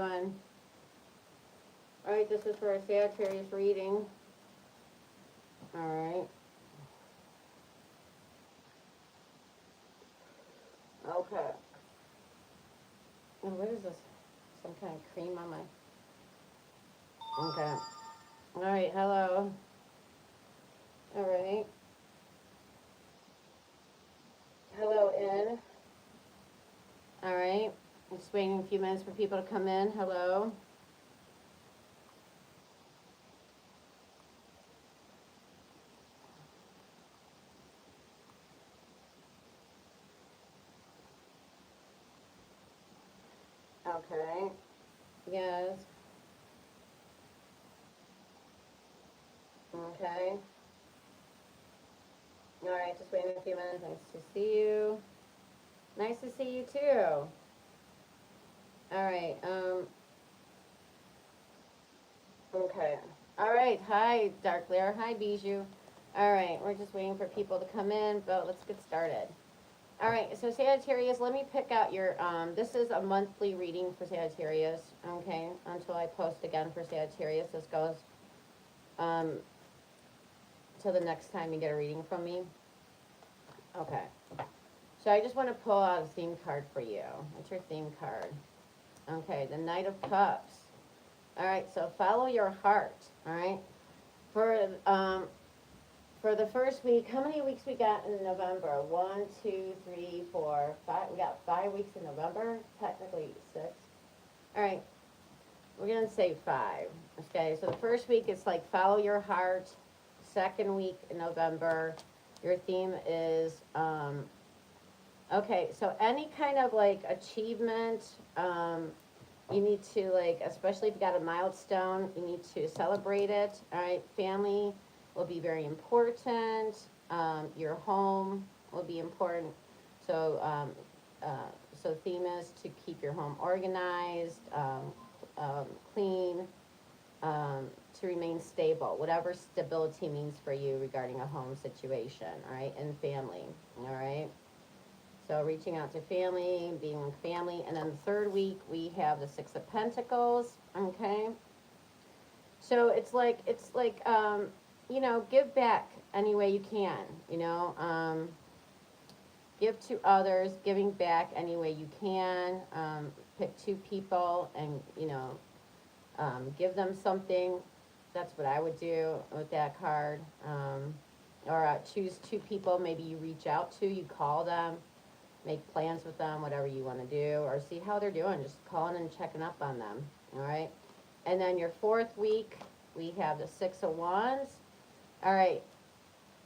doing? All right, this is for a Sagittarius reading. All right. Okay. And what is this? Some kind of cream on my... Okay. All right, hello. All right. Hello, in. All right. Just waiting a few minutes for people to come in. Hello. Okay. Yes. Okay. All right, just waiting a few minutes. Nice to see you. Nice to see you too. All right. Okay. All right. Hi, Dark Lair. Hi, Bijou. All right. We're just waiting for people to come in, but let's get started. All right. So Sagittarius, let me pick out your. This is a monthly reading for Sagittarius. Okay. Until I post again for Sagittarius, this goes um till the next time you get a reading from me. Okay. So I just want to pull out a theme card for you. What's your theme card? Okay, the Knight of Cups. All right, so follow your heart. All right, for the first week, how many weeks we got in November? 1, 2, 3, 4, 5. We got 5 weeks in November. Technically 6. All right, we're gonna say 5. Okay, so the first week it's like follow your heart. Second week in November, your theme is okay. So any kind of like achievement. You need to, like, especially if you got a milestone, you need to celebrate it. All right, family will be very important. Your home will be important. So so theme is to keep your home organized, clean, to remain stable, whatever stability means for you regarding a home situation, all right, and family, all right. So reaching out to family, being with family. And then the third week, we have the Six of Pentacles, okay? So it's like, you know, give back any way you can, you know? Give to others, giving back any way you can. Pick 2 people and, you know, give them something. That's what I would do with that card. Or choose 2 people maybe you reach out to, you call them. Make plans with them, whatever you want to do, or see how they're doing. Just calling and checking up on them, all right? And then your 4th week, we have the 6 of Wands. All right,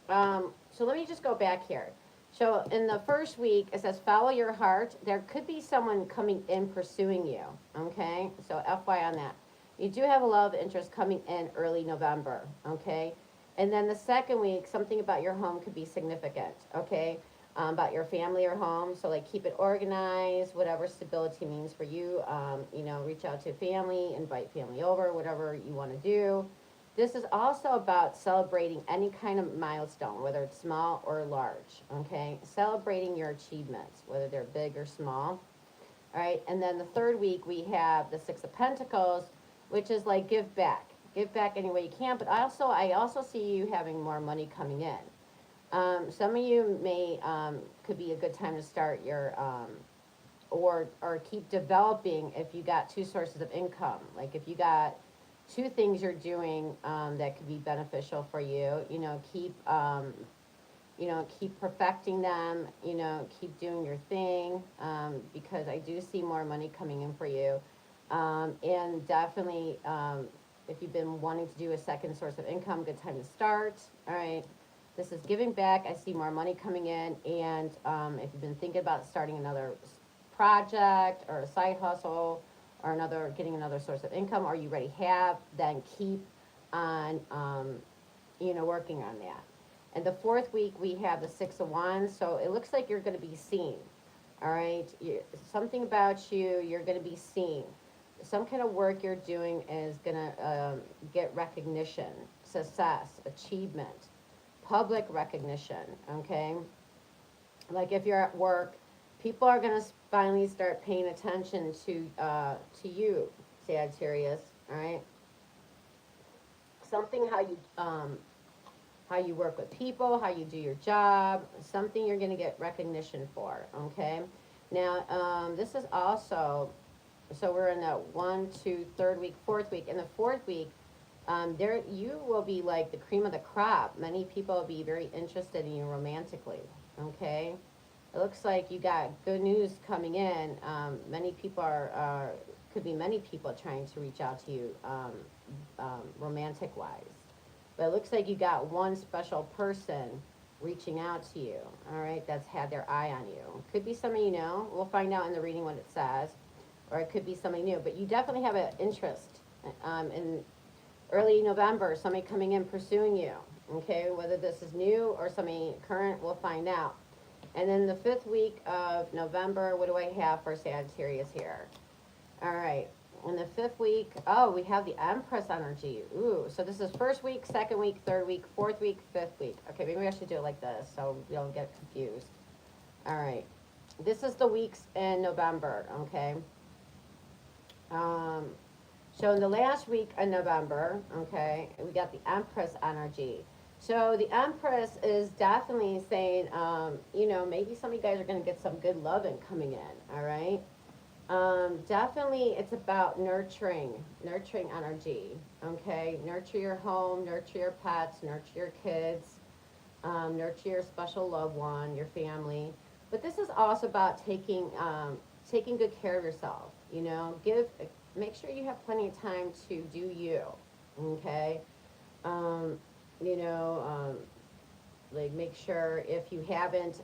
so let me just go back here. So in the first week, it says follow your heart. There could be someone coming in pursuing you, okay? So FY on that. You do have a love interest coming in early November, okay? And then the second week, something about your home could be significant, okay? About your family or home. So like keep it organized, whatever stability means for you. You know, reach out to family, invite family over, whatever you want to do. This is also about celebrating any kind of milestone, whether it's small or large, okay? Celebrating your achievements, whether they're big or small, all right? And then the third week, we have the 6 of Pentacles, which is like give back. Give back any way you can, but I also see you having more money coming in. Some of you may, could be a good time to start your, or keep developing if you got 2 sources of income. Like if you got 2 things you're doing, that could be beneficial for you, you know, keep perfecting them, you know, keep doing your thing, because I do see more money coming in for you. And definitely, if you've been wanting to do a second source of income, good time to start, all right? This is giving back. I see more money coming in. And if you've been thinking about starting another project or a side hustle or getting another source of income, or you already have, then keep on, you know, working on that. And the 4th week, we have the 6 of Wands. So it looks like you're going to be seen. All right. Something about you, you're going to be seen. Some kind of work you're doing is going to get recognition, success, achievement. Public recognition, okay? Like if you're at work, people are gonna finally start paying attention to you, Sagittarius, all right? Something how you work with people, how you do your job, something you're going to get recognition for, okay? Now, this is also, so we're in that one, two, third week, fourth week. In the fourth week, there you will be like the cream of the crop. Many people will be very interested in you romantically, okay? It looks like you got good news coming in. Many people could be many people trying to reach out to you romantic wise. But it looks like you got one special person reaching out to you, all right, that's had their eye on you. Could be somebody you know. We'll find out in the reading what it says. Or it could be somebody new. But you definitely have an interest in early November, somebody coming in pursuing you, okay? Whether this is new or somebody current, we'll find out. And then the 5th week of November, what do I have for Sagittarius here? All right. In the 5th week, oh, we have the Empress energy. Ooh, so this is 1st week, 2nd week, 3rd week, 4th week, 5th week. Okay, maybe I should do it like this so we don't get confused. All right. This is the weeks in November, okay? So in the last week of November, okay, we got the Empress energy. So the Empress is definitely saying, you know, maybe some of you guys are going to get some good loving coming in, all right? Definitely it's about nurturing energy, okay? Nurture your home, nurture your pets, nurture your kids, nurture your special loved one, your family. But this is also about taking good care of yourself, you know? Make sure you have plenty of time to do you, okay? You know, like make sure if you haven't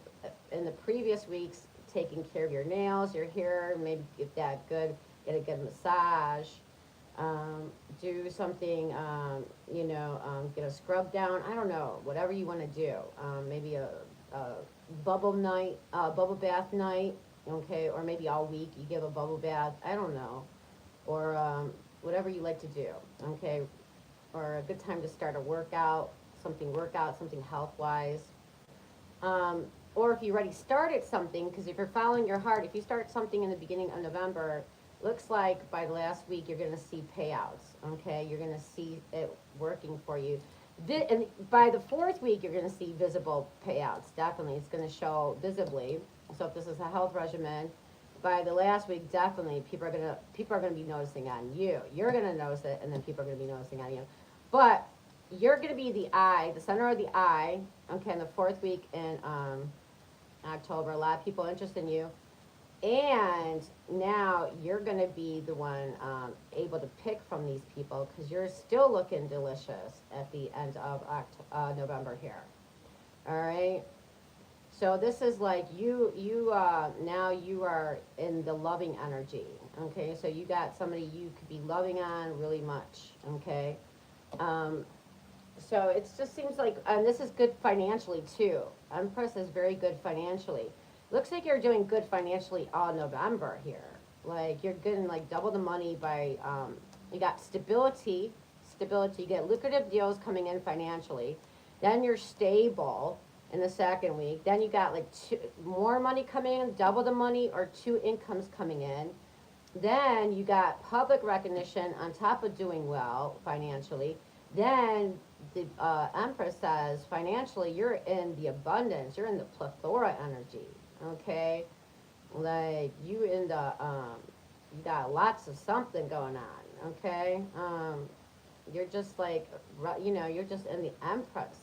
in the previous weeks taking care of your nails, your hair, maybe get a good massage, do something, you know, get a scrub down, I don't know, whatever you want to do, maybe a bubble night, bubble bath night, okay, or maybe all week you give a bubble bath, I don't know, or whatever you like to do, okay, or a good time to start a workout, something health-wise. Or if you already started something, because if you're following your heart, if you start something in the beginning of November, looks like by the last week you're going to see payouts, okay? You're going to see it working for you. And by the 4th week, you're going to see visible payouts, definitely. It's going to show visibly. So if this is a health regimen, by the last week, definitely people are going to be noticing on you. You're going to notice it, and then people are going to be noticing on you. But you're going to be the eye, the center of the eye, okay, in the 4th week in October. A lot of people interested in you. And now you're going to be the one able to pick from these people because you're still looking delicious at the end of November here. All right? So this is like now you are in the loving energy, okay? So you got somebody you could be loving on really much, okay? So it just seems like, and this is good financially too. Empress is very good financially. Looks like you're doing good financially all November here. Like you're getting like double the money by, you got stability, you get lucrative deals coming in financially. Then you're stable in the 2nd week. Then you got like more money coming in, double the money, or 2 incomes coming in. Then you got public recognition on top of doing well financially. Then the Empress says financially you're in the abundance, you're in the plethora energy, okay? Like you in the you got lots of something going on, okay? You're just like, you know, you're just in the Empress.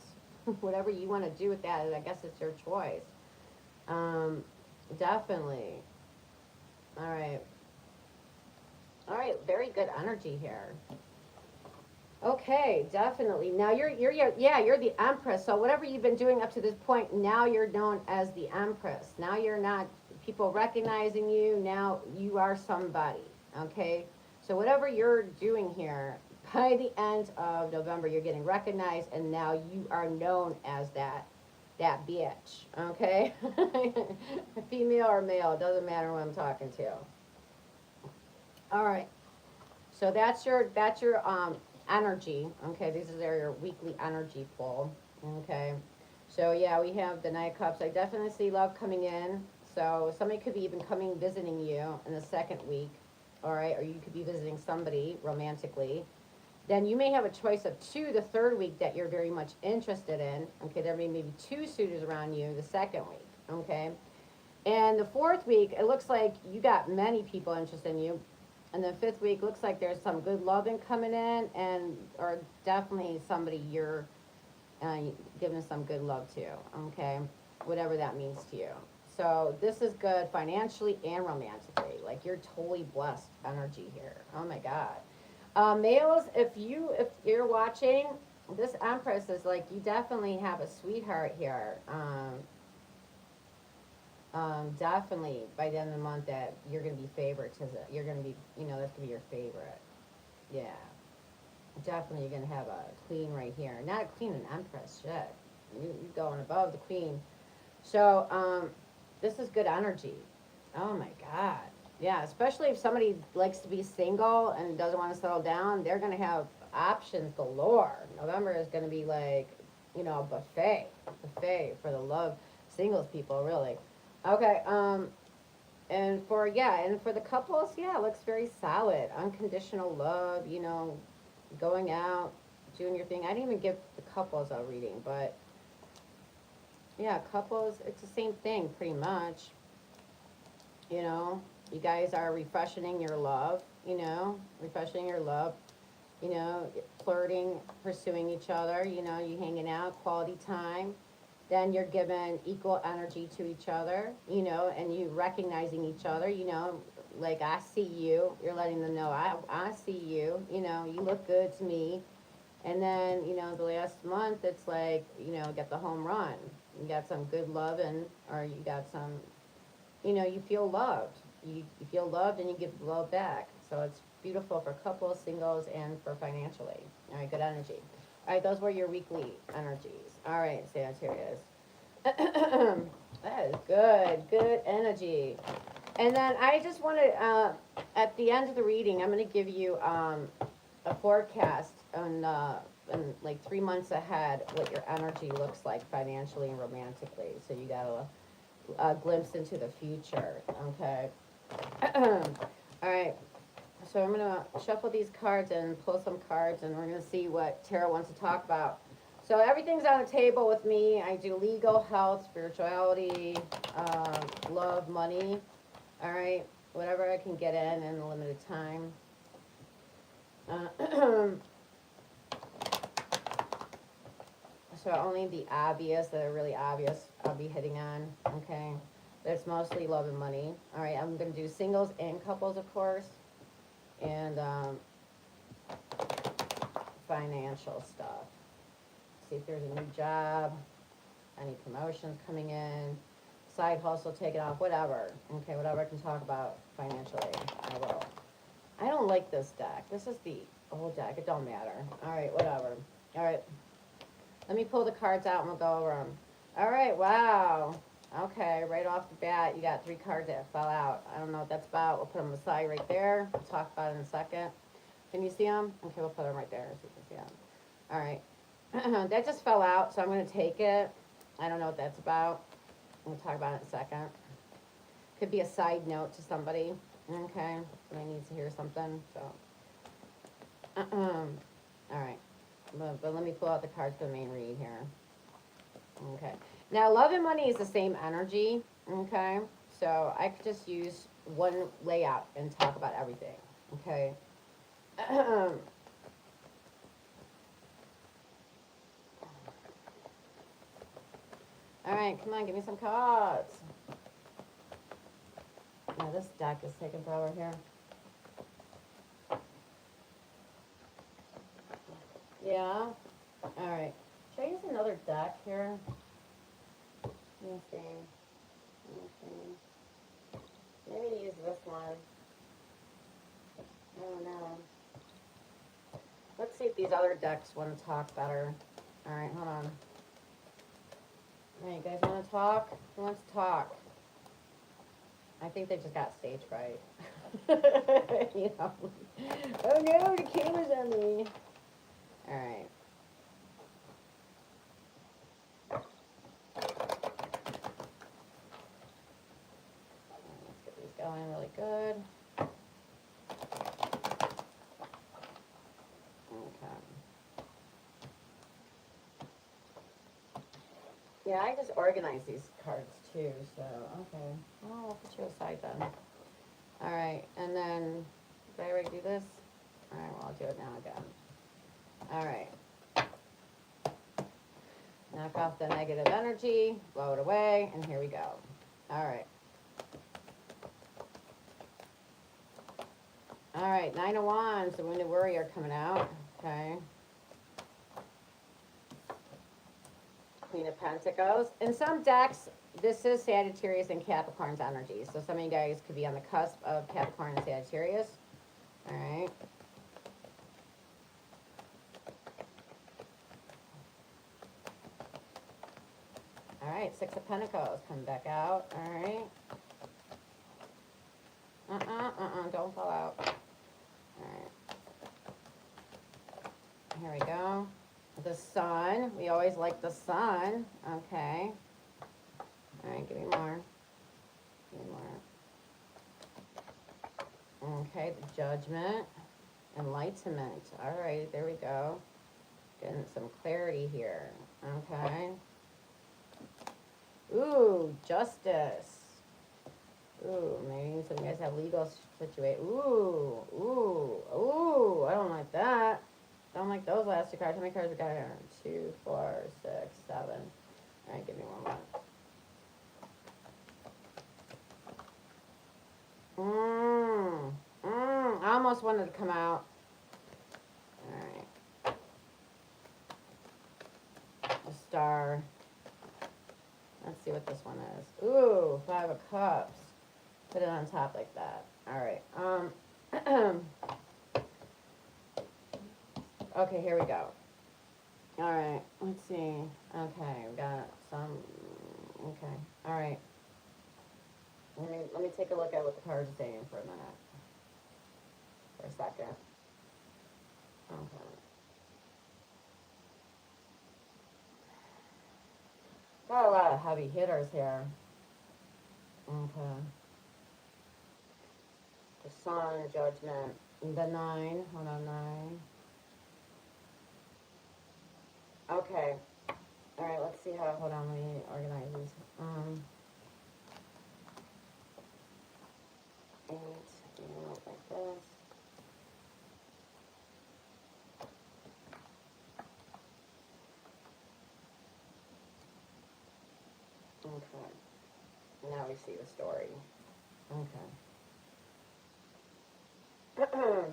Whatever you want to do with that, I guess it's your choice. Definitely. All right. All right, very good energy here. Okay, definitely. Now you're the Empress. So whatever you've been doing up to this point, now you're known as the Empress. Now you're not people recognizing you. Now you are somebody. Okay? So whatever you're doing here, by the end of November, you're getting recognized, and now you are known as that bitch. Okay? Female or male, it doesn't matter who I'm talking to. All right. So that's your energy. Okay, these are your weekly energy flow. Okay. So yeah, we have the Knight of Cups. I definitely see love coming in. So somebody could be even visiting you in the 2nd week. all right, or you could be visiting somebody romantically. Then you may have a choice of two the third week that you're very much interested in. Okay, there may be two suitors around you the second week. Okay, and the fourth week, it looks like you got many people interested in you. And the fifth week looks like there's some good loving coming in, and or definitely somebody you're uh, giving some good love to. Okay, whatever that means to you. So this is good financially and romantically. Like you're totally blessed energy here. Oh my God. Males, if you're watching, this Empress is like you definitely have a sweetheart here. Definitely by the end of the month that you're gonna be favored because you're gonna be, that's gonna be your favorite. Yeah, definitely you're gonna have a queen right here. Not a queen, an empress. Shit, you're going above the queen. So this is good energy. Oh my god. Yeah, especially if somebody likes to be single and doesn't want to settle down, they're gonna have options galore. November is gonna be like, a buffet for the love singles people, really. Okay, and for the couples, yeah, it looks very solid. Unconditional love, going out, doing your thing. I didn't even give the couples a reading, but yeah, couples, it's the same thing pretty much. You know, you guys are refreshing your love, refreshing your love, flirting, pursuing each other, you hanging out, quality time. Then you're given equal energy to each other, and you recognizing each other, like I see you. You're letting them know I see you. You look good to me. And then the last month it's like get the home run. You got some good love and or you got some, you feel loved. You feel loved and you give love back. So it's beautiful for couples, singles, and for financially. All right, good energy. All right, those were your weekly energies. All right, Sagittarius. That is good, good energy. And then I just want to, at the end of the reading, I'm going to give you a forecast on like 3 months ahead what your energy looks like financially and romantically. So you got a glimpse into the future. Okay. All right. So I'm going to shuffle these cards and pull some cards, and we're going to see what Tarot wants to talk about. So everything's on the table with me. I do legal, health, spirituality, love, money. All right. Whatever I can get in a limited time. So only the obvious, that are really obvious, I'll be hitting on. Okay. That's mostly love and money. All right. I'm going to do singles and couples, of course. And financial stuff. See if there's a new job, any promotions coming in, side hustle taken off, whatever. Okay, whatever I can talk about financially, I will. I don't like this deck. This is the old deck. It don't matter. All right, whatever. All right. Let me pull the cards out and we'll go over them. All right, wow. Okay, right off the bat, you got 3 cards that fell out. I don't know what that's about. We'll put them aside right there. We'll talk about it in a second. Can you see them? Okay, we'll put them right there so you can see them. All right. That just fell out, so I'm going to take it. I don't know what that's about. We'll talk about it in a second. Could be a side note to somebody. Okay, somebody needs to hear something. So, all right. But let me pull out the cards for the main read here. Okay. Now, love and money is the same energy. Okay. So I could just use one layout and talk about everything. Okay. All right, come on, give me some cards. Now this deck is taking forever here. Yeah. All right. Should I use another deck here? Let me see. Maybe use this one. I don't know. Let's see if these other decks want to talk better. All right, hold on. All right, you guys want to talk? Who wants to talk? I think they just got stage fright. Oh no, the camera's on me. All right. Let's get these going really good. Yeah, I just organize these cards too, so, okay. Oh, I'll put you aside then. All right, and then, did I already do this? All right, well, I'll do it now again. All right. Knock off the negative energy, blow it away, and here we go. All right. All right, Nine of Wands, the Wounded Warrior coming out. Okay. Queen of Pentacles. In some decks, this is Sagittarius and Capricorn's energy. So some of you guys could be on the cusp of Capricorn and Sagittarius. All right. All right, Six of Pentacles coming back out. All right. Don't fall out. All right. Here we go. The Sun. We always like the Sun. Okay. All right, give me more. Give me more. Okay, the Judgment. Enlightenment. All right, there we go. Getting some clarity here. Okay. Ooh, Justice. Ooh, maybe some of you guys have legal situation. Ooh, I don't like that. Don't like those last two cards. How many cards we got here? 2, 4, 6, 7. All right, give me one more. I almost wanted to come out. All right. A Star. Let's see what this one is. Ooh, 5 of Cups. Put it on top like that. All right. Okay, here we go. All right, let's see. Okay, we got some. Okay, all right. Let me take a look at what the cards are saying for a minute. For a second. Okay. Got a lot of heavy hitters here. Okay. The Sun, Judgment, the 9. Hold on, 9. Okay. All right, let's see how. Hold on, let me organize these. 8. Like this. Okay. Now we see the story. Okay. Oh,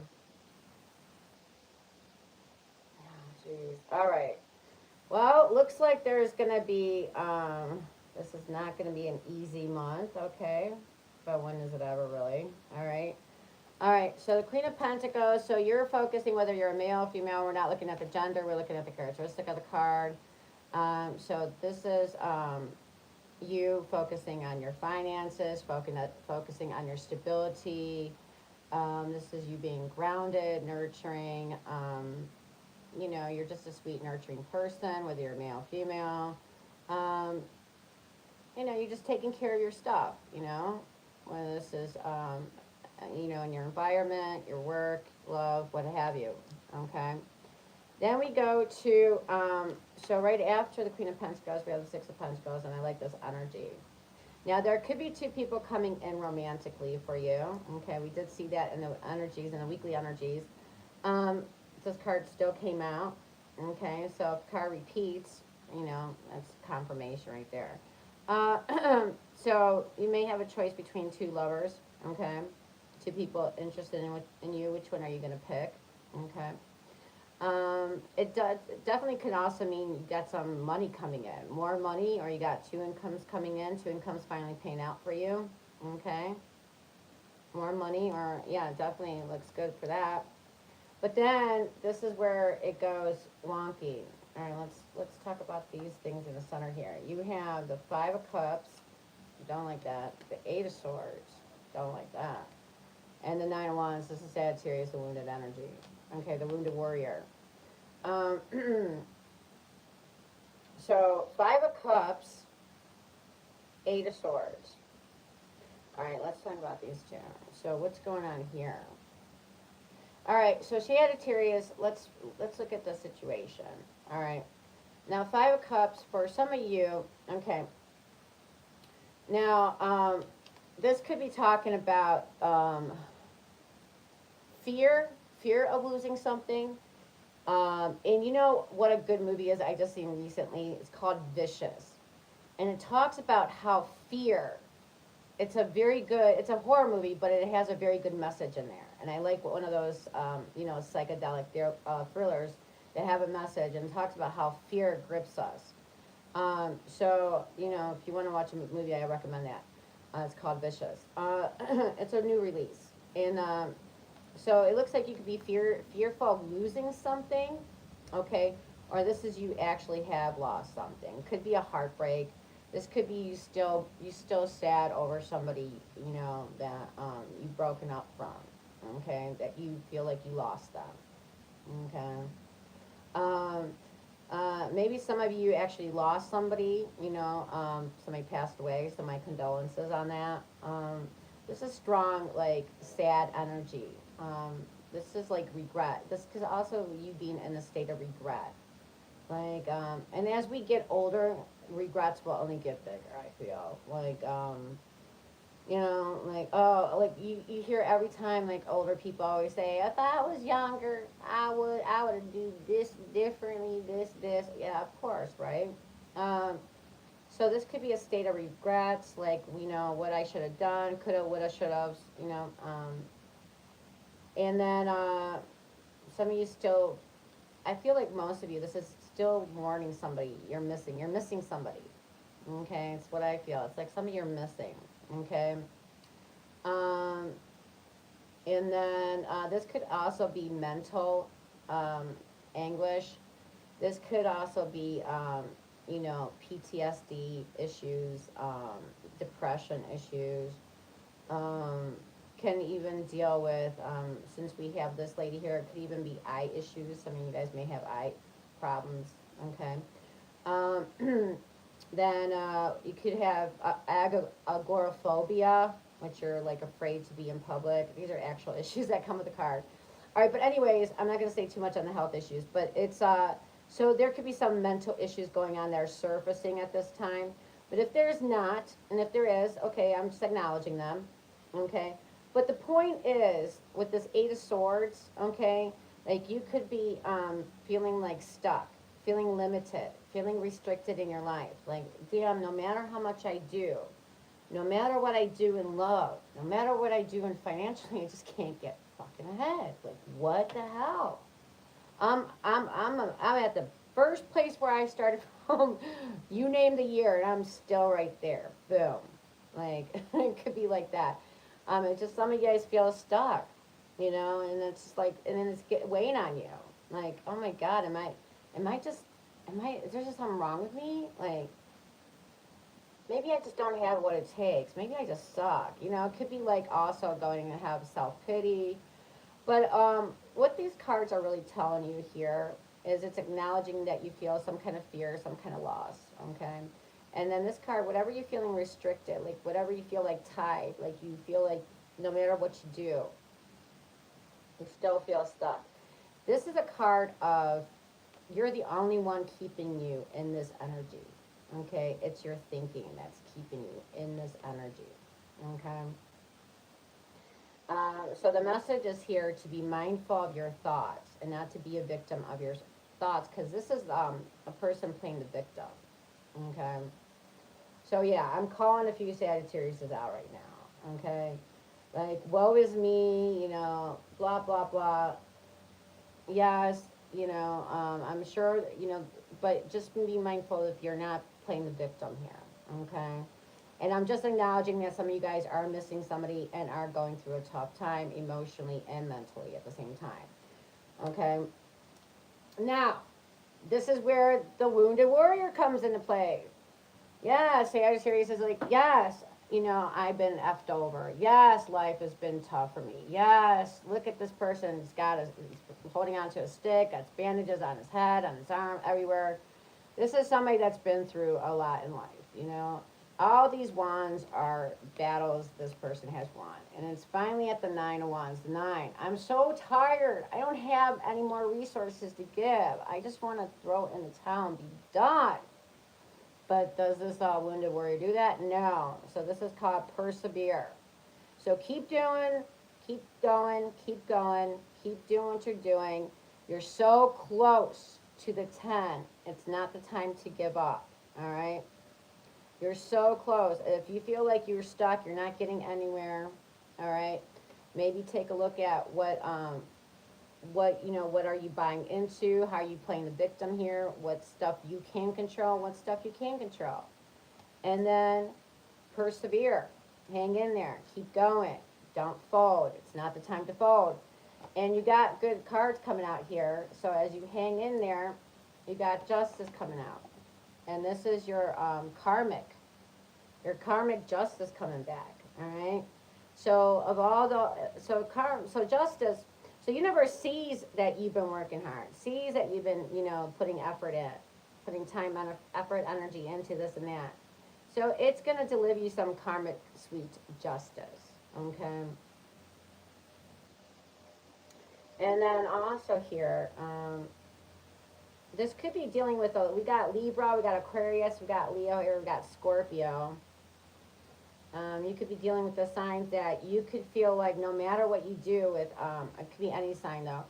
jeez. All right. Well, looks like there's going to be, this is not going to be an easy month, okay? But when is it ever, really? All right. All right, so the Queen of Pentacles, so you're focusing whether you're a male or female. We're not looking at the gender. We're looking at the characteristic of the card. So this is you focusing on your finances, focusing on your stability. This is you being grounded, nurturing. You know, you're just a sweet, nurturing person, whether you're male or female. You know, you're just taking care of your stuff, you know. Whether this is, you know, in your environment, your work, love, what have you, okay? Then we go to, so right after the Queen of Pentacles, we have the Six of Pentacles, and I like this energy. Now, there could be 2 people coming in romantically for you, okay? We did see that in the energies, in the weekly energies. This card still came out, okay? So if the card repeats, you know, that's confirmation right there. So you may have a choice between 2 lovers, okay? 2 people interested in you. Which one are you going to pick, okay? It definitely could also mean you got some money coming in. More money, or you got 2 incomes coming in, 2 incomes finally paying out for you, okay? More money, or, yeah, definitely looks good for that. But then, this is where it goes wonky. All right, let's talk about these things in the center here. You have the 5 of Cups. Don't like that. The 8 of Swords. Don't like that. And the 9 of Wands. This is Sagittarius, the wounded energy. Okay, the wounded warrior. So 5 of Cups, 8 of Swords. All right, let's talk about these 2. So what's going on here? All right, so Sagittarius, let's look at the situation. All right. Now, Five of Cups, for some of you, okay. Now, this could be talking about fear, fear of losing something. And you know what a good movie is I just seen recently? It's called Vicious. And it talks about how fear, it's a very good, it's a horror movie, but it has a very good message in there. And I like one of those, psychedelic thrillers that have a message and talks about how fear grips us. If you want to watch a movie, I recommend that. It's called Vicious. It's a new release. And so it looks like you could be fearful of losing something, okay? Or this is you actually have lost something. Could be a heartbreak. This could be you still sad over somebody, that you've broken up from, okay? That you feel like you lost them, okay? Um, Maybe some of you actually lost somebody, somebody passed away, so my condolences on that. This is strong, like, sad energy. This is like regret. This could also you being in a state of regret. Like, and as we get older, regrets will only get bigger, I feel. Like, like you hear every time, like, older people always say, if I was younger, I would do this differently, this. Yeah, of course, right? Um, so this could be a state of regrets, like, what I should have done, coulda, woulda, shoulda, and then some of you still, I feel like most of you, this is still mourning somebody you're missing somebody, okay? It's what I feel. It's like some of you are missing, okay? Um, and then this could also be mental um, anguish. This could also be, PTSD issues, depression issues. Um, can even deal with, since we have this lady here, it could even be eye issues. Some of you guys may have eye problems, okay? Um, then you could have agoraphobia, which you're like afraid to be in public. These are actual issues that come with the card. All right, but anyways, I'm not going to say too much on the health issues, but it's so there could be some mental issues going on that are surfacing at this time. But if there's not, and if there is, okay, I'm just acknowledging them, okay. But the point is, with this Eight of Swords, okay, like you could be feeling like stuck, feeling limited, feeling restricted in your life. Like, damn, no matter how much I do, no matter what I do in love, no matter what I do in financially, I just can't get fucking ahead. Like, what the hell? I'm at the first place where I started from. You name the year, and I'm still right there. Boom. Like, it could be like that. It's just some of you guys feel stuck, and it's just like, and then it's weighing on you. Like, oh my God, is there just something wrong with me? Like, maybe I just don't have what it takes. Maybe I just suck. It could be like also going to have self-pity. But what these cards are really telling you here is it's acknowledging that you feel some kind of fear, some kind of loss, okay? And then this card, whatever you're feeling restricted, like whatever you feel like tied, like you feel like no matter what you do, you still feel stuck. This is a card of you're the only one keeping you in this energy, okay? It's your thinking that's keeping you in this energy, okay? So the message is here to be mindful of your thoughts and not to be a victim of your thoughts, because this is a person playing the victim, okay? So yeah, I'm calling a few Sagittarius out right now, okay? Like, woe is me, blah, blah, blah. Yes, I'm sure, but just be mindful if you're not playing the victim here, okay? And I'm just acknowledging that some of you guys are missing somebody and are going through a tough time emotionally and mentally at the same time, okay? Now, this is where the wounded warrior comes into play. Yes, Sagittarius is like, yes, I've been effed over. Yes, life has been tough for me. Yes, look at this person. He's holding onto a stick, got bandages on his head, on his arm, everywhere. This is somebody that's been through a lot in life, all these wands are battles this person has won. And it's finally at the 9 of Wands. The 9. I'm so tired. I don't have any more resources to give. I just want to throw in the towel and be done. But does this wounded warrior do that? No. So this is called persevere. So keep doing, keep going, keep going, keep doing what you're doing. You're so close to the 10. It's not the time to give up. All right? You're so close. If you feel like you're stuck, you're not getting anywhere, all right? Maybe take a look at what what are you buying into? How are you playing the victim here? What stuff you can control? What stuff you can't control? And then persevere. Hang in there. Keep going. Don't fold. It's not the time to fold. And you got good cards coming out here. So as you hang in there, you got justice coming out. And this is your karmic justice coming back. All right. So of all the so justice, so universe sees that you've been working hard, sees that you've been putting effort in, putting time, effort, energy into this and that. So it's gonna deliver you some karmic sweet justice. Okay. And then also here, this could be dealing with we got Libra, we got Aquarius, we got Leo here, we got Scorpio. You could be dealing with the signs that you could feel like no matter what you do with, it could be any sign though,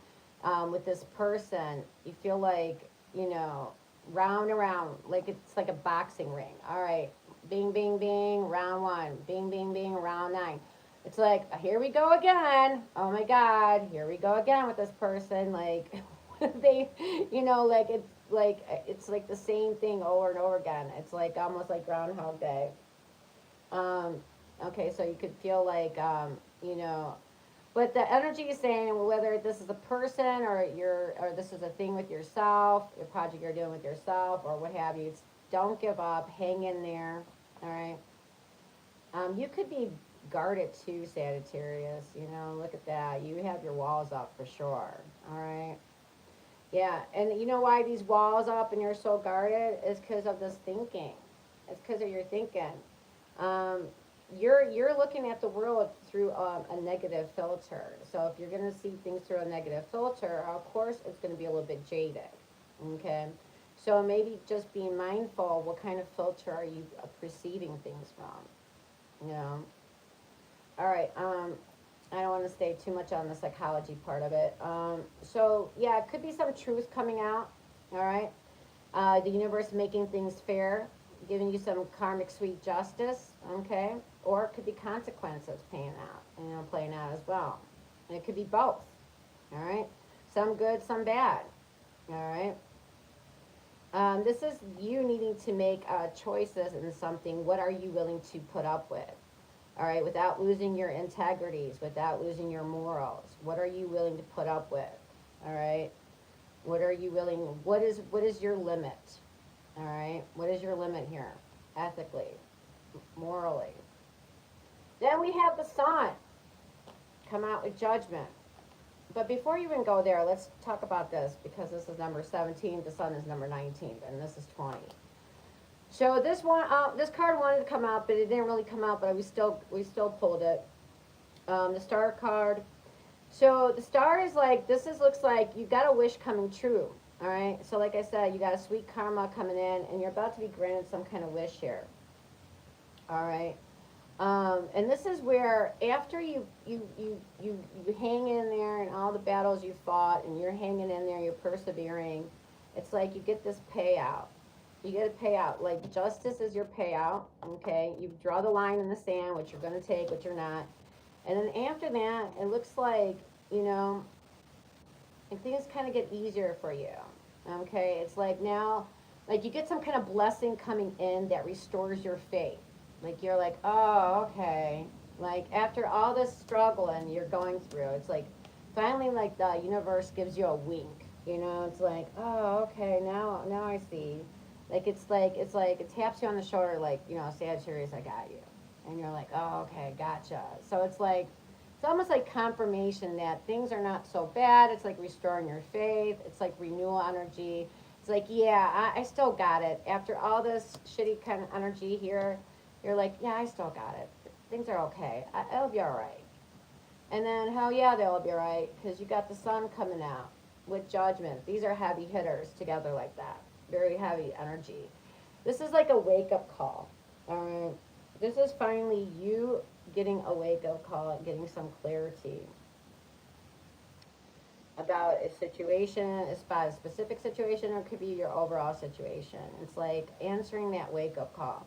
with this person, you feel like, round and round, like it's like a boxing ring. All right, bing, bing, bing, round 1, bing, bing, bing, round 9. It's like, here we go again. Oh my God, here we go again with this person. Like, they, it's like the same thing over and over again. It's like almost like Groundhog Day. Um, okay, so you could feel like, but the energy is saying whether this is a person or this is a thing with yourself, a project you're doing with yourself or what have you. Don't give up. Hang in there. All right. You could be guarded too, Sagittarius. Look at that. You have your walls up for sure. All right. Yeah, and you know why these walls up and you're so guarded is because of this thinking. It's because of your thinking. Um, you're looking at the world through a negative filter. So if you're going to see things through a negative filter, of course it's going to be a little bit jaded. Okay, so maybe just being mindful. What kind of filter are you perceiving things from? All right. I don't want to stay too much on the psychology part of it. So yeah, it could be some truth coming out. All right. The universe making things fair, giving you some karmic sweet justice. Okay. Or it could be consequences playing out as well. And it could be both. All right. Some good, some bad. All right. This is you needing to make choices in something. What are you willing to put up with? All right, without losing your integrities, without losing your morals. What are you willing to put up with? All right. What are you willing? What is your limit? All right. What is your limit here? Ethically, morally. Then we have the sun come out with judgment. But before you even go there, let's talk about this because this is number 17. The sun is number 19, and this is 20. So this card wanted to come out, but it didn't really come out. But we still pulled it. The star card. So the star is like looks like you got a wish coming true. All right. So like I said, you got a sweet karma coming in, and you're about to be granted some kind of wish here. All right. And this is where after you hang in there and all the battles you fought, and you're hanging in there, you're persevering. It's like you get this payout. You get a payout. Like justice is your payout. Okay, you draw the line in the sand, what you're going to take, what you're not, and then after that, it looks like and things kind of get easier for you. Okay, it's like now, like you get some kind of blessing coming in that restores your faith. Like you're like, oh, okay. Like after all this struggle and you're going through, it's like finally, like the universe gives you a wink. It's like, oh, okay, now I see. Like it's like it taps you on the shoulder, like Sagittarius, I got you, and you're like, oh, okay, gotcha. So it's almost like confirmation that things are not so bad. It's like restoring your faith. It's like renewal energy. It's like, yeah, I still got it after all this shitty kind of energy here. You're like, yeah, I still got it. Things are okay. It'll be all right. And then, hell yeah, they'll be all right because you got the sun coming out with judgment. These are heavy hitters together like that. Very heavy energy. This is like a wake up call. All right. This is finally you getting a wake up call, getting some clarity about a situation, a specific situation, or it could be your overall situation. It's like answering that wake up call.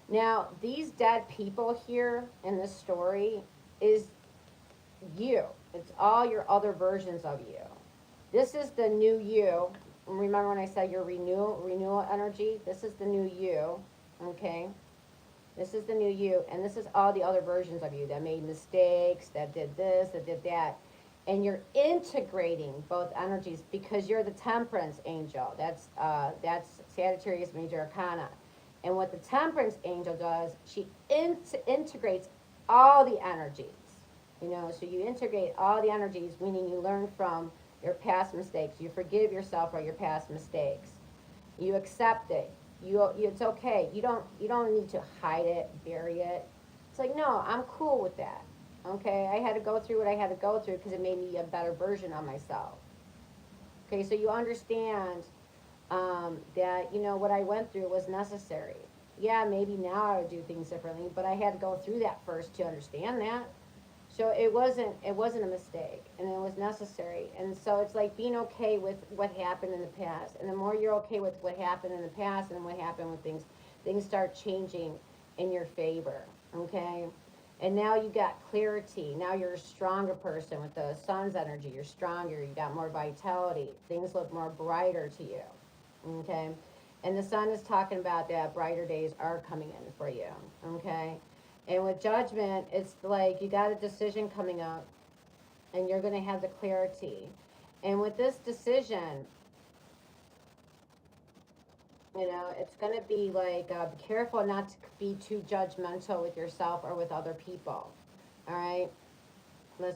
Now, these dead people here in this story is you. It's all your other versions of you. This is the new you. Remember when I said your renewal energy? This is the new you. Okay? This is the new you, and this is all the other versions of you that made mistakes, that did this, that did that. And you're integrating both energies because you're the temperance angel. That's Sagittarius major arcana. And what the temperance angel does, she integrates all the energies. You know, so you integrate all the energies, meaning you learn from your past mistakes. You forgive yourself for your past mistakes. You accept it. It's okay. You don't need to hide it, bury it. It's like, no, I'm cool with that. Okay, I had to go through what I had to go through because it made me a better version of myself. Okay, so you understand that, you know, what I went through was necessary. Yeah, maybe now I would do things differently, but I had to go through that first to understand that. So it wasn't a mistake, and it was necessary. And so it's like being okay with what happened in the past. And the more you're okay with what happened in the past and what happened with things start changing in your favor. Okay? And now you got clarity. Now you're a stronger person with the sun's energy. You're stronger. You got more vitality. Things look more brighter to you. Okay? And the sun is talking about that brighter days are coming in for you. Okay? And with judgment, it's like you got a decision coming up and you're going to have the clarity. And with this decision, you know, it's going to be like, be careful not to be too judgmental with yourself or with other people. All right?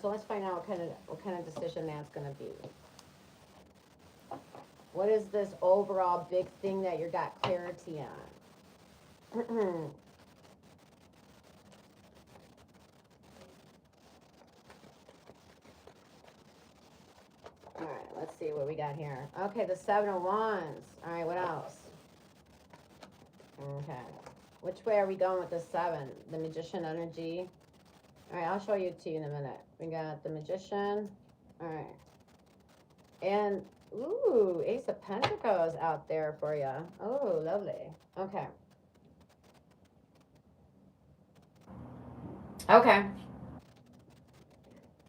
So let's find out what kind of decision that's going to be. What is this overall big thing that you got clarity on? All right, let's see what we got here. Okay, the Seven of Wands. All right, what else? Okay. Which way are we going with the seven? The Magician energy. All right, I'll show you to you in a minute. We got the Magician. All right. And, ooh, Ace of Pentacles out there for you. Oh, lovely. Okay. Okay.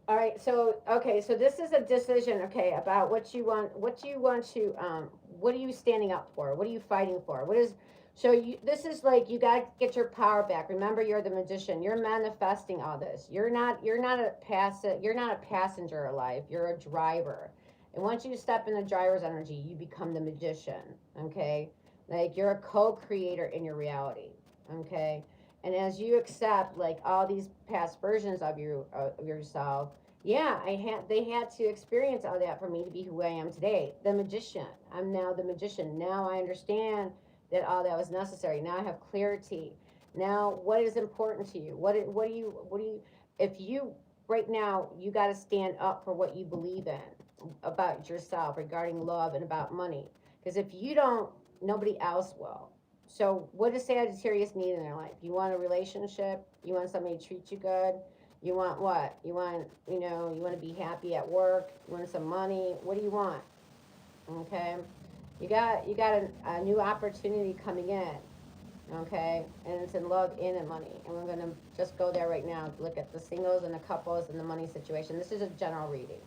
All right, so okay, so this is a decision, okay, about what you want to what are you standing up for? What are you fighting for? What is so you this is like you got to get your power back. Remember, you're the magician. You're manifesting all this. You're not a passenger in life. You're a driver. And once you step in the driver's energy, you become the magician, okay? Like you're a co-creator in your reality, okay? And as you accept like all these past versions of yourself, yeah, they had to experience all that for me to be who I am today, the magician. I'm now the magician. Now I understand that all that was necessary. Now I have clarity. Now what is important to you? What do you if you right now you got to stand up for what you believe in about yourself regarding love and about money. Because if you don't, nobody else will. So what does Sagittarius need in their life? You want a relationship? You want somebody to treat you good? You want what? You want to be happy at work? You want some money? What do you want? Okay? You got a new opportunity coming in. Okay? And it's in love and in money. And we're going to just go there right now. Look at the singles and the couples and the money situation. This is a general reading.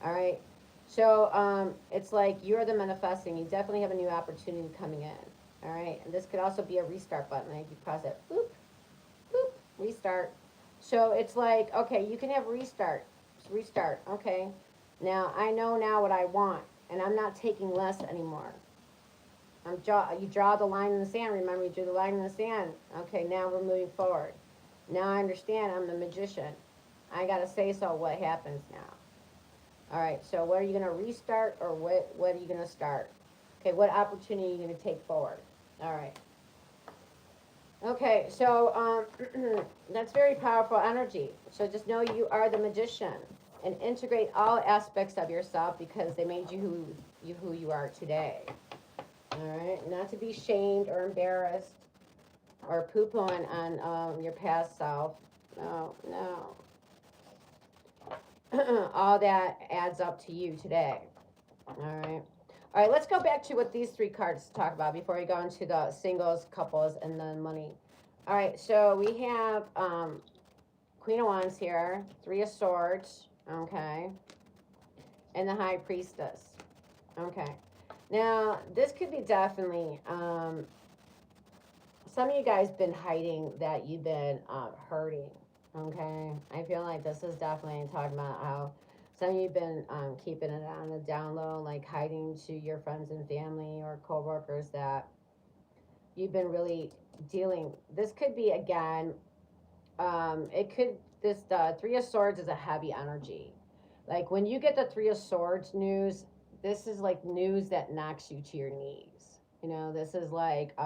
All right? So it's like you're the manifesting. You definitely have a new opportunity coming in. All right, and this could also be a restart button. Like you press it, boop, boop, restart. So it's like, okay, you can have restart. Okay, now I know now what I want, and I'm not taking less anymore. You draw the line in the sand. Remember, you drew the line in the sand. Okay, now we're moving forward. Now I understand. I'm the magician. I gotta say so. What happens now? All right. So what are you gonna restart, or what are you gonna start? Okay, what opportunity are you gonna take forward? All right. Okay, so that's very powerful energy. So just know you are the magician and integrate all aspects of yourself because they made who you are today. All right, not to be shamed or embarrassed or poo-pooing on your past self. No, no. All that adds up to you today. All right. All right, let's go back to what these three cards talk about before we go into the singles, couples, and then money. All right, so we have Queen of Wands here, Three of Swords, okay, and the High Priestess. Okay. Now, this could be definitely, some of you guys been hiding that you've been hurting, okay? I feel like this is definitely talking about how some of you have been keeping it on the down low, like hiding to your friends and family or coworkers that you've been really dealing. This could be, again, the Three of Swords is a heavy energy. Like when you get the Three of Swords news, this is like news that knocks you to your knees. You know, this is like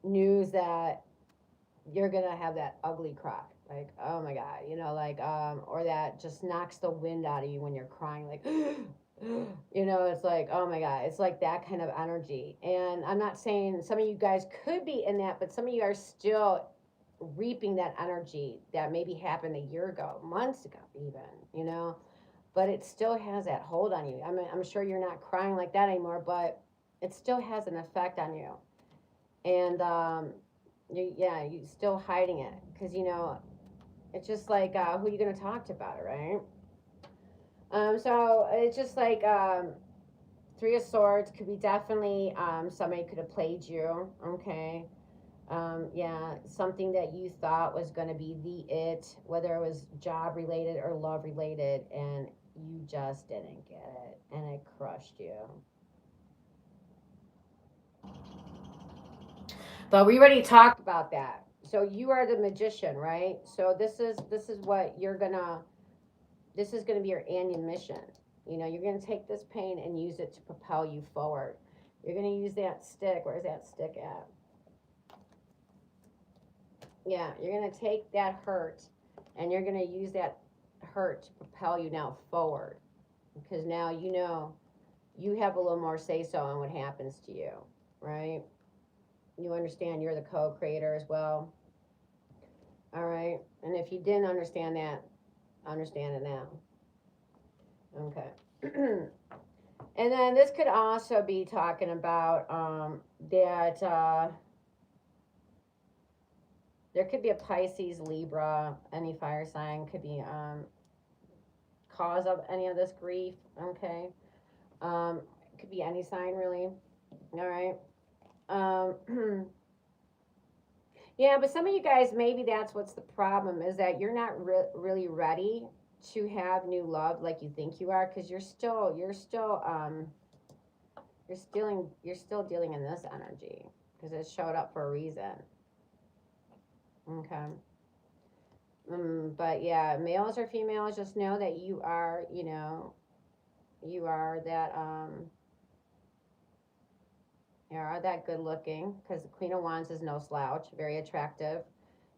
news that you're gonna have that ugly cry. Like, oh my God, you know, like, or that just knocks the wind out of you when you're crying, like, you know, it's like, oh my God, it's like that kind of energy. And I'm not saying some of you guys could be in that, but some of you are still reaping that energy that maybe happened a year ago, months ago, even, you know, but it still has that hold on you. I mean, I'm sure you're not crying like that anymore, but it still has an effect on you. And, you still hiding it because, you know, it's just like, who are you going to talk to about it, right? So it's just like, Three of Swords could be definitely, somebody could have played you, okay? Yeah, something that you thought was going to be the it, whether it was job related or love related, and you just didn't get it, and it crushed you. But we already talked about that. So you are the magician, right? So this is what you're gonna. This is gonna be your ammunition. You know, you're gonna take this pain and use it to propel you forward. You're gonna use that stick. Where's that stick at? Yeah, you're going to take that hurt and you're going to use that hurt to propel you now forward because now you know you have a little more say so on what happens to you, right? You understand you're the co-creator as well. All right. And if you didn't understand that, understand it now. Okay. And then this could also be talking about that there could be a Pisces, Libra, any fire sign could be cause of any of this grief. Okay, it could be any sign really. All right. Yeah, but some of you guys, maybe that's what's the problem is that you're not really ready to have new love like you think you are because you're still dealing in this energy because it showed up for a reason. Okay. But yeah, males or females, just know that you are, you know, you are that you are that good looking because the Queen of Wands is no slouch, very attractive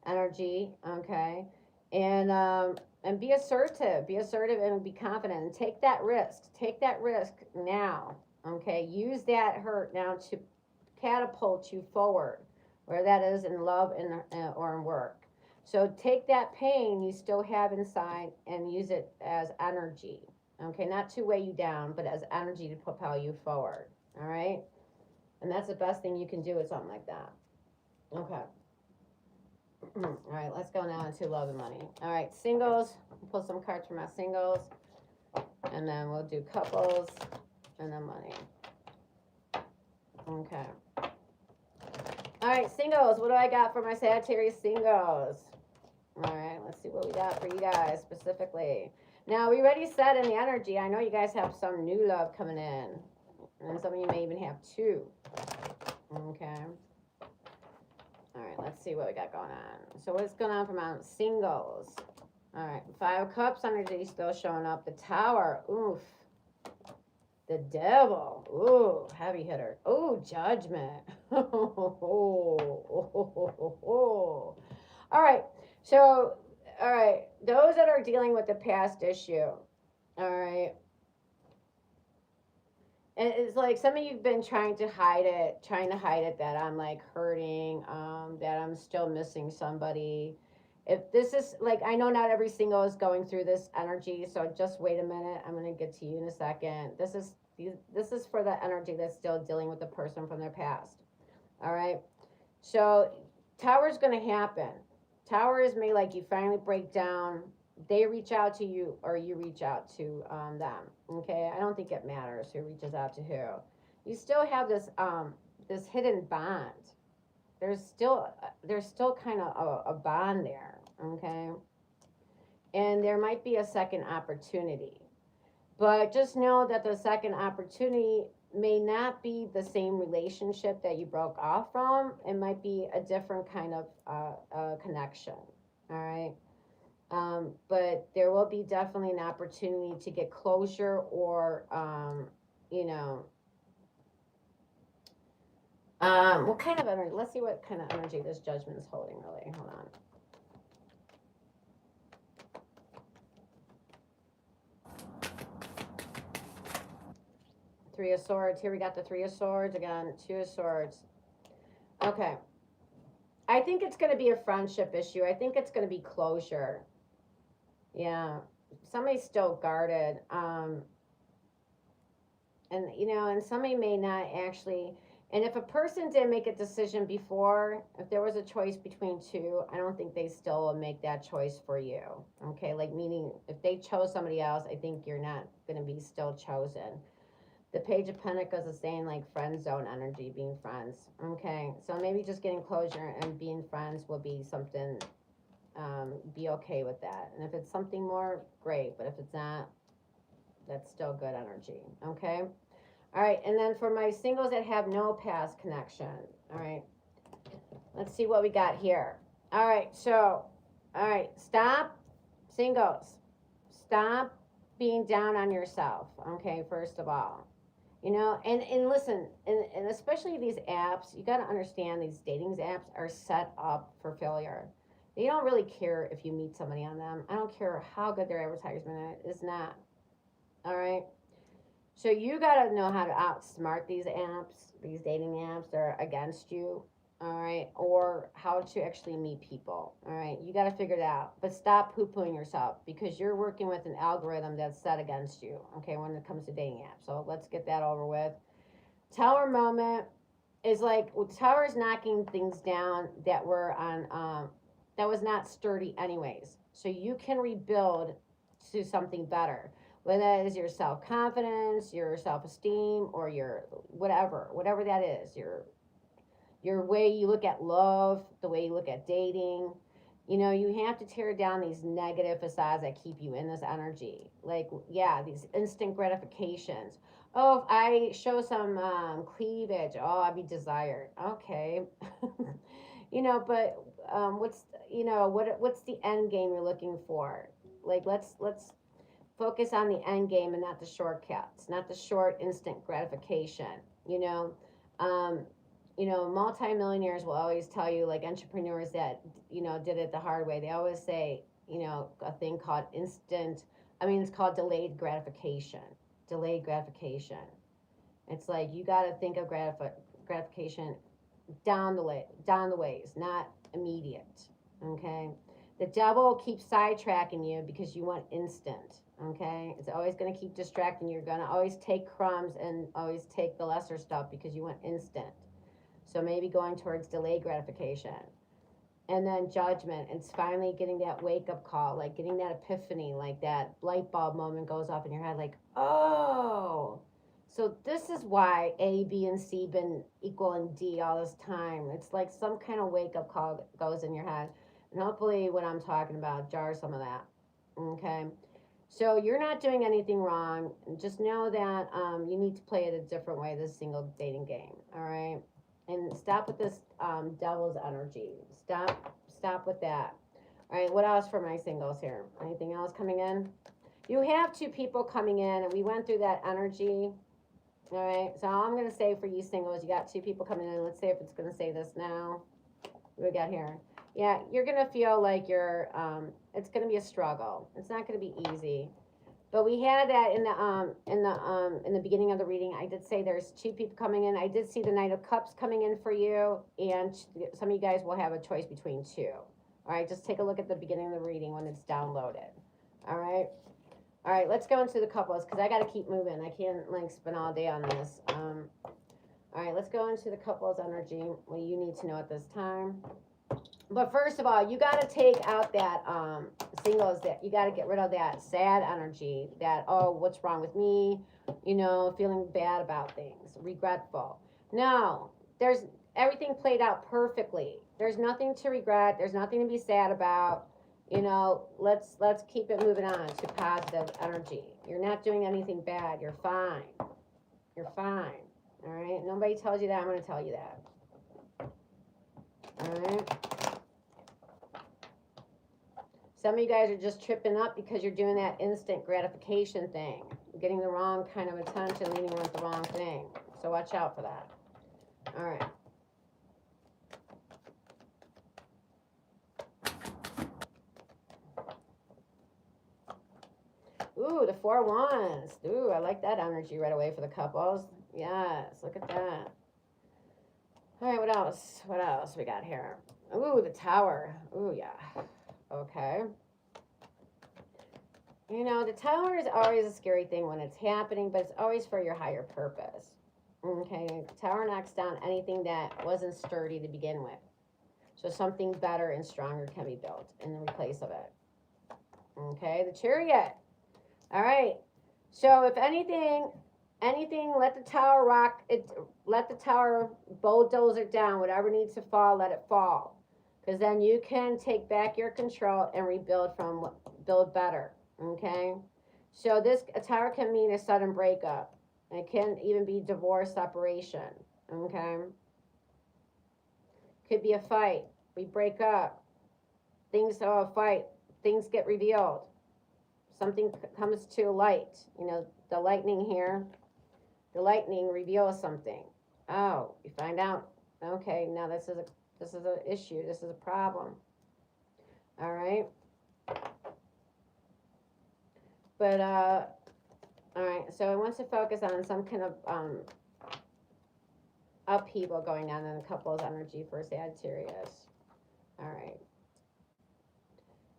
energy. Okay, and be assertive, and be confident, and take that risk now. Okay, use that hurt now to catapult you forward, where that is in love and or in work. So take that pain you still have inside and use it as energy. Okay, not to weigh you down, but as energy to propel you forward. All right, and that's the best thing you can do with something like that. Okay. All right, let's go now into love and money. All right, singles. Pull some cards from my singles, and then we'll do couples, and then money. Okay. All right, singles. What do I got for my Sagittarius singles? All right, let's see what we got for you guys specifically. Now, we already said in the energy, I know you guys have some new love coming in, and some of you may even have two. Okay. All right, let's see what we got going on. So what's going on for my singles? All right, Five of Cups energy still showing up. The Tower, oof. The devil. Ooh, heavy hitter. Ooh, judgment. All right. So, all right. Those that are dealing with the past issue. All right. And it's like some of you've been trying to hide it that I'm like hurting, that I'm still missing somebody. If this is like, I know not every single is going through this energy, so just wait a minute. I'm gonna get to you in a second. This is for the energy that's still dealing with the person from their past. All right. So tower's gonna happen. Towers may like you finally break down. They reach out to you or you reach out to them. Okay, I don't think it matters who reaches out to who. You still have this hidden bond. There's still kind of a bond there. Okay, and there might be a second opportunity. But just know that the second opportunity may not be the same relationship that you broke off from. It might be a different kind of connection. All right. But there will be definitely an opportunity to get closure or, you know, what kind of energy? Let's see what kind of energy this judgment is holding, really. Hold on. Three of Swords. Here we got the Three of Swords. Again, Two of Swords. Okay. I think it's going to be a friendship issue. I think it's going to be closure. Yeah. Somebody's still guarded. And somebody may not actually. And if a person didn't make a decision before, if there was a choice between two, I don't think they still will make that choice for you. Okay. Like, meaning if they chose somebody else, I think you're not going to be still chosen. The Page of Pentacles is saying like friend zone energy, being friends. Okay, so maybe just getting closure and being friends will be something. Be okay with that, and if it's something more, great. But if it's not, that's still good energy. Okay. All right, and then for my singles that have no past connection. All right, let's see what we got here. All right, so, all right, stop, singles. Stop being down on yourself. Okay, first of all. And listen, and especially these apps, you got to understand these dating apps are set up for failure. They don't really care if you meet somebody on them. I don't care how good their advertisement is not. All right. So you got to know how to outsmart these apps, these dating apps that are against you. All right. Or how to actually meet people. All right. You got to figure it out. But stop poo pooing yourself because you're working with an algorithm that's set against you. Okay. When it comes to dating apps. So let's get that over with. Tower moment is like, Tower's knocking things down that were on, that was not sturdy anyways. So you can rebuild to something better. Whether that is your self-confidence, your self-esteem, or your whatever that is, your way you look at love, the way you look at dating. You have to tear down these negative facades that keep you in this energy. Like, yeah, these instant gratifications. Oh, if I show some cleavage, oh, I'd be desired. Okay. But what's the end game you're looking for? Like, let's focus on the end game and not the shortcuts, not the short instant gratification. You know, um, multimillionaires will always tell you, like entrepreneurs that, did it the hard way. They always say, a thing called it's called delayed gratification. Delayed gratification. It's like you got to think of gratification down the ways, not immediate. Okay. The devil keeps sidetracking you because you want instant. Okay. It's always going to keep distracting you. You're going to always take crumbs and always take the lesser stuff because you want instant. So maybe going towards delayed gratification. And then judgment. It's finally getting that wake up call, like getting that epiphany, like that light bulb moment goes off in your head, like, oh, so this is why A, B, and C been equaling D all this time. It's like some kind of wake up call goes in your head. And hopefully what I'm talking about jars some of that. Okay. So you're not doing anything wrong. Just know that you need to play it a different way, this single dating game. All right. And stop with this devil's energy. Stop with that. All right, what else for my singles here? Anything else coming in? You have two people coming in, and we went through that energy. All right, so all I'm going to say for you singles, you got 2 people coming in. Let's see if it's going to say this now. What we got here? Yeah, you're going to feel like it's going to be a struggle. It's not going to be easy. But we had that in the beginning of the reading. I did say there's 2 people coming in. I did see the Knight of Cups coming in for you, and some of you guys will have a choice between 2. All right, just take a look at the beginning of the reading when it's downloaded. All right. All right, let's go into the couples because I got to keep moving. I can't like spend all day on this. All right, let's go into the couples energy. What do you need to know at this time? But first of all, you got to take out that singles, that you got to get rid of that sad energy, that, oh, what's wrong with me, you know, feeling bad about things, regretful. No, there's everything played out perfectly. There's nothing to regret. There's nothing to be sad about. You know, let's keep it moving on to positive energy. You're not doing anything bad. You're fine. You're fine. All right. Nobody tells you that. I'm going to tell you that. All right. Some of you guys are just tripping up because you're doing that instant gratification thing. You're getting the wrong kind of attention, leading with the wrong thing. So watch out for that. All right. Ooh, the 4 wands. Ooh, I like that energy right away for the couples. Yes, look at that. All right, what else? What else we got here? Ooh, the Tower. Ooh, yeah. Okay. You know, the Tower is always a scary thing when it's happening, but it's always for your higher purpose. Okay, the Tower knocks down anything that wasn't sturdy to begin with. So something better and stronger can be built in the place of it. Okay, the Chariot. All right. So if anything, let the Tower rock it. Let the Tower bulldoze it down. Whatever needs to fall, let it fall. Because then you can take back your control and rebuild build better. Okay. So a Tower can mean a sudden breakup. It can even be divorce, separation. Okay. Could be a fight. We break up. Fight. Things get revealed. Something comes to light. You know, the lightning here. The lightning reveals something. Oh, you find out. Okay, now this is an issue. This is a problem. All right. But all right. So it wants to focus on some kind of upheaval going on in the couple's energy for Sagittarius. All right.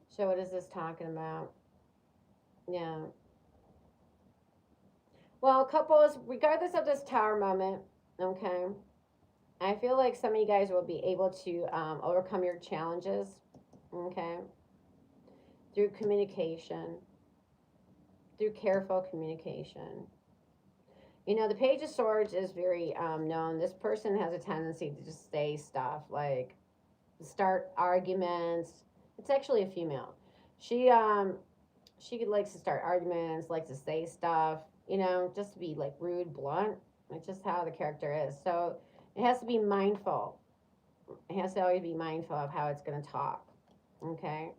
So what is this talking about? Yeah. Well, couples, regardless of this Tower moment, okay, I feel like some of you guys will be able to overcome your challenges, okay, through communication, through careful communication. You know, the Page of Swords is very known. This person has a tendency to just say stuff, like start arguments. It's actually a female. She likes to start arguments, likes to say stuff, you know, just to be like rude, blunt. It's just how the character is. So it has to be mindful. It has to always be mindful of how it's going to talk. Okay?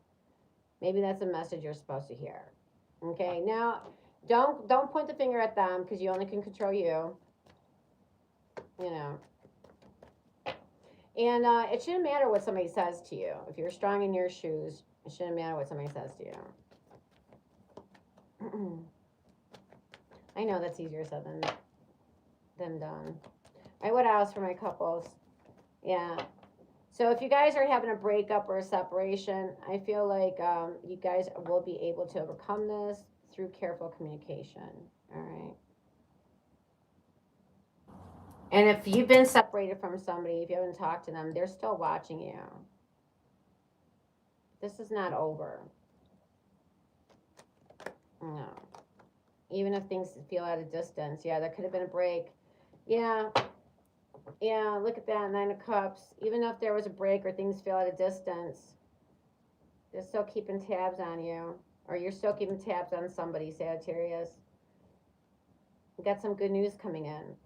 Maybe that's a message you're supposed to hear. Okay? Now, don't point the finger at them because you only can control you. You know. And it shouldn't matter what somebody says to you. If you're strong in your shoes, it shouldn't matter what somebody says to you. I know that's easier said than done. All right, what else for my couples? Yeah. So if you guys are having a breakup or a separation, I feel like you guys will be able to overcome this through careful communication. All right. And if you've been separated from somebody, if you haven't talked to them, they're still watching you. This is not over. No. Even if things feel at a distance. Yeah, there could have been a break. Yeah. Yeah, look at that, 9 of Cups. Even if there was a break or things feel at a distance, they're still keeping tabs on you. Or you're still keeping tabs on somebody, Sagittarius. You got some good news coming in.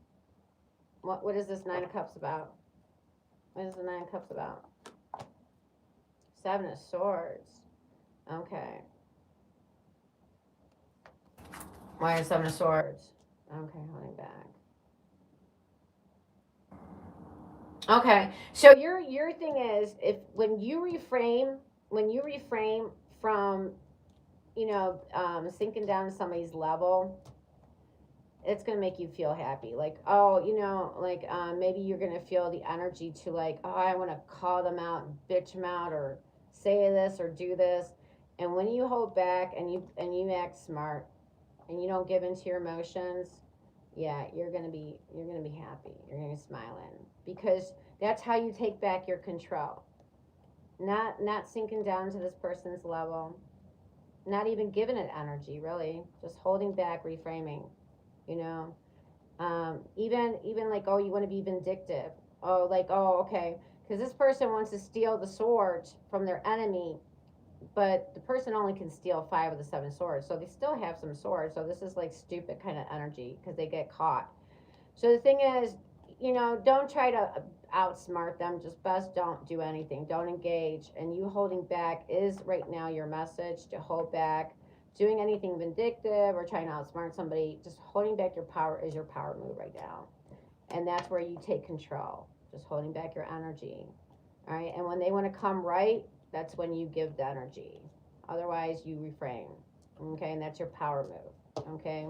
What is this 9 of Cups about? What is the 9 of Cups about? 7 of Swords. Okay. Why is 7 of Swords? Okay, holding back. Okay. So your thing is, if when you reframe from, sinking down to somebody's level, it's gonna make you feel happy. Like, oh, like, maybe you're gonna feel the energy to, like, oh, I want to call them out and bitch them out, or say this or do this. And when you hold back and you act smart and you don't give into your emotions, yeah, you're gonna be happy. You're gonna be smiling, because that's how you take back your control. Not sinking down to this person's level, not even giving it energy, really, just holding back, reframing. You know, even like, oh, you want to be vindictive. Oh, like, oh, okay, because this person wants to steal the swords from their enemy, but the person only can steal 5 of the 7 swords, so they still have some swords. So this is like stupid kind of energy because they get caught. So the thing is, don't try to outsmart them. Just best don't do anything. Don't engage. And you holding back is right now your message, to hold back. Doing anything vindictive or trying to outsmart somebody, just holding back your power is your power move right now. And that's where you take control. Just holding back your energy. All right. And when they want to come right, that's when you give the energy. Otherwise, you refrain. Okay. And that's your power move. Okay.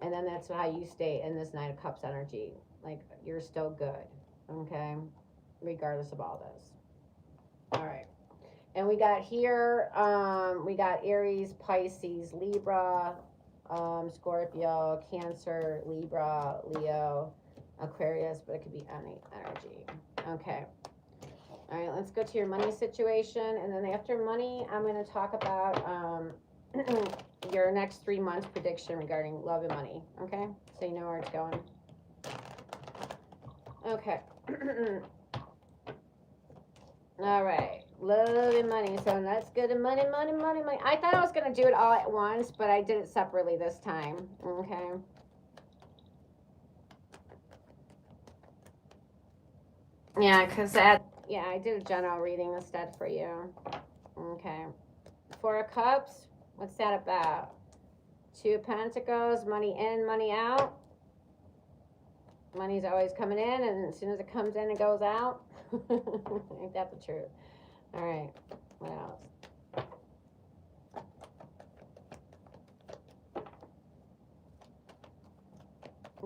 And then that's how you stay in this Nine of Cups energy. Like, you're still good. Okay. Regardless of all this. All right. And we got here, we got Aries, Pisces, Libra, Scorpio, Cancer, Libra, Leo, Aquarius, but it could be any energy. Okay. All right, let's go to your money situation. And then after money, I'm going to talk about your next 3 months prediction regarding love and money. Okay? So you know where it's going. Okay. All right. Love and money. So let's go to money, money, money, money. I thought I was going to do it all at once, but I did it separately this time. Okay. Yeah, because I did a general reading instead for you. Okay. 4 of Cups. What's that about? 2 of Pentacles. Money in, money out. Money's always coming in, and as soon as it comes in, it goes out. Ain't that the truth? All right. What else?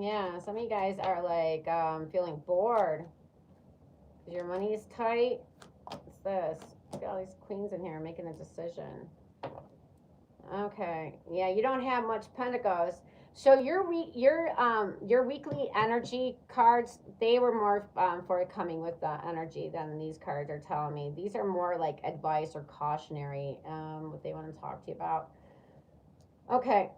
Yeah, some of you guys are like feeling bored because your money is tight. What's this? Look at all these queens in here making a decision. Okay. Yeah, you don't have much pentacles. So your weekly energy cards, they were more forthcoming with the energy than these cards are telling me. These are more like advice or cautionary, what they want to talk to you about. Okay.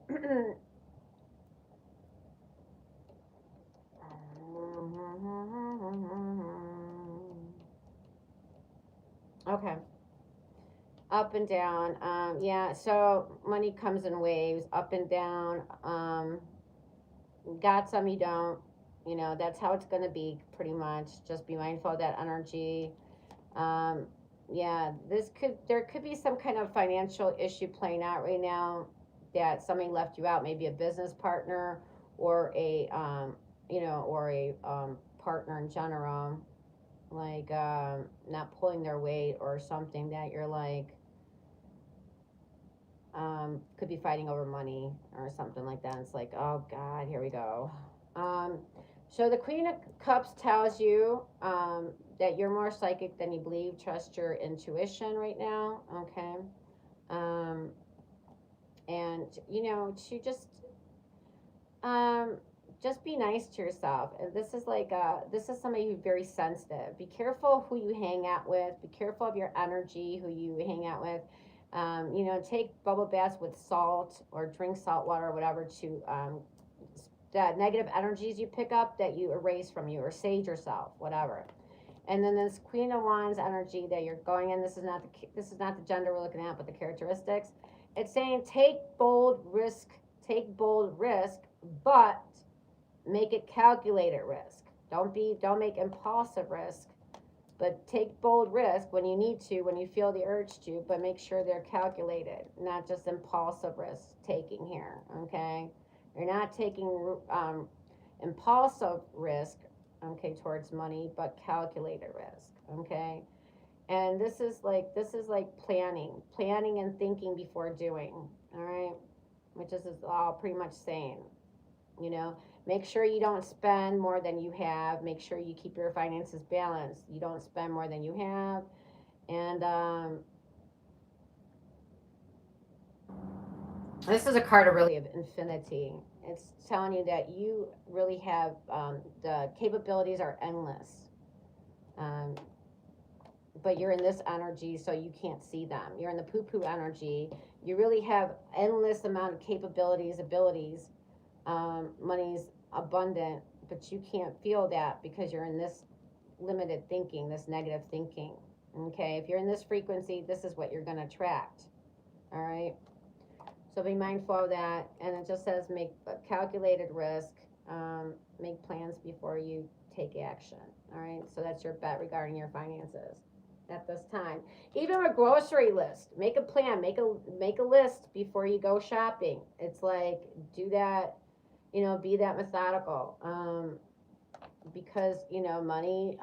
Okay. Up and down. Yeah, so money comes in waves, up and down. Got some, you don't. That's how it's going to be pretty much. Just be mindful of that energy. Um, yeah, there could be some kind of financial issue playing out right now, that somebody left you out, maybe a business partner, or a partner in general, like, not pulling their weight, or something that you're like, could be fighting over money or something like that. It's like, oh God, here we go. Um, so the Queen of Cups tells you that you're more psychic than you believe. Trust your intuition right now, okay? Um, and to just be nice to yourself. And this is somebody who's very sensitive. Be careful who you hang out with. Be careful of your energy, who you hang out with. Take bubble baths with salt, or drink salt water, or whatever, to the negative energies you pick up, that you erase from you, or sage yourself, whatever. And then this Queen of Wands energy that you're going in. This is not the gender we're looking at, but the characteristics. It's saying take bold risk, but make it calculated risk. Don't make impulsive risk, but take bold risk when you need to, when you feel the urge to, but make sure they're calculated, not just impulsive risk taking here, okay? You're not taking impulsive risk, okay, towards money, but calculated risk, okay? And this is like planning and thinking before doing, all right? Which is all pretty much saying, you know, make sure you don't spend more than you have. Make sure you keep your finances balanced. You don't spend more than you have. And this is a card of really of infinity. It's telling you that you really have the capabilities are endless. Um, but you're in this energy, so you can't see them. You're in the poo-poo energy. You really have endless amount of capabilities, abilities. Money's abundant, but you can't feel that because you're in this limited thinking, this negative thinking. Okay, if you're in this frequency, this is what you're going to attract. All right. So be mindful of that. And it just says make a calculated risk, make plans before you take action. All right. So that's your bet regarding your finances at this time. Even a grocery list, make a plan, make a list before you go shopping. It's like do that, you know, be that methodical. Because you know money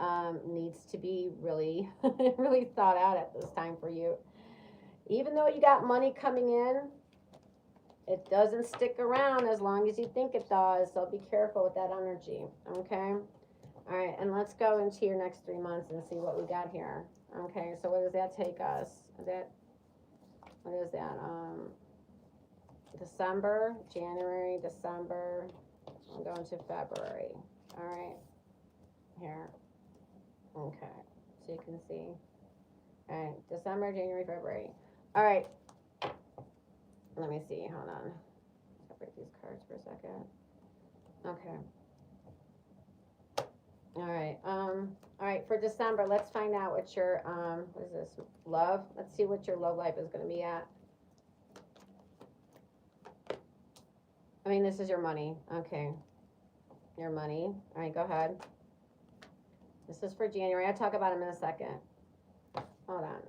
needs to be really really thought out at this time for you. Even though you got money coming in, it doesn't stick around as long as you think it does, so be careful with that energy. Okay. All right, and let's go into your next 3 months and see what we got here. Okay, so what does that take us? What is that? December, January, December. I'm going to February. All right, here. Okay, so you can see. All right, December, January, February. All right, let me see. Hold on. Separate these cards for a second. Okay. All right, for December, let's find out what your what is this? Love. Let's see what your love life is going to be at. I mean, this is your money. Okay. Your money. All right, go ahead. This is for January. I'll talk about them in a second. Hold on.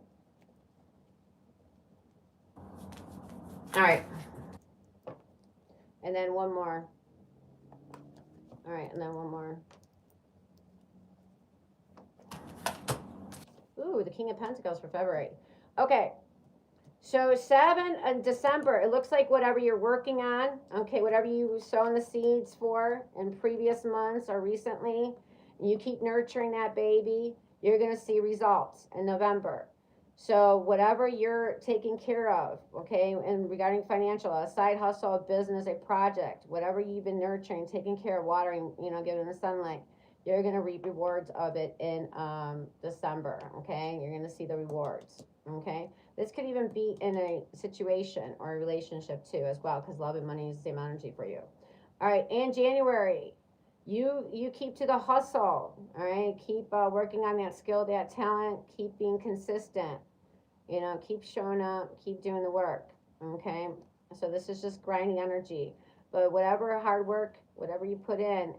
All right. And then one more. All right, and then one more. Ooh, the King of Pentacles for February. Okay. So 7 in December, it looks like whatever you're working on, okay, whatever you sown the seeds for in previous months or recently, you keep nurturing that baby, you're going to see results in November. So whatever you're taking care of, okay, and regarding financial, a side hustle, a business, a project, whatever you've been nurturing, taking care of, watering, you know, giving the sunlight, you're going to reap rewards of it in December, okay? You're going to see the rewards, okay? This could even be in a situation or a relationship too as well, because love and money is the same energy for you. All right, and January, you keep to the hustle, all right? Keep working on that skill, that talent, keep being consistent, you know, keep showing up, keep doing the work, okay? So this is just grinding energy. But whatever hard work, whatever you put in,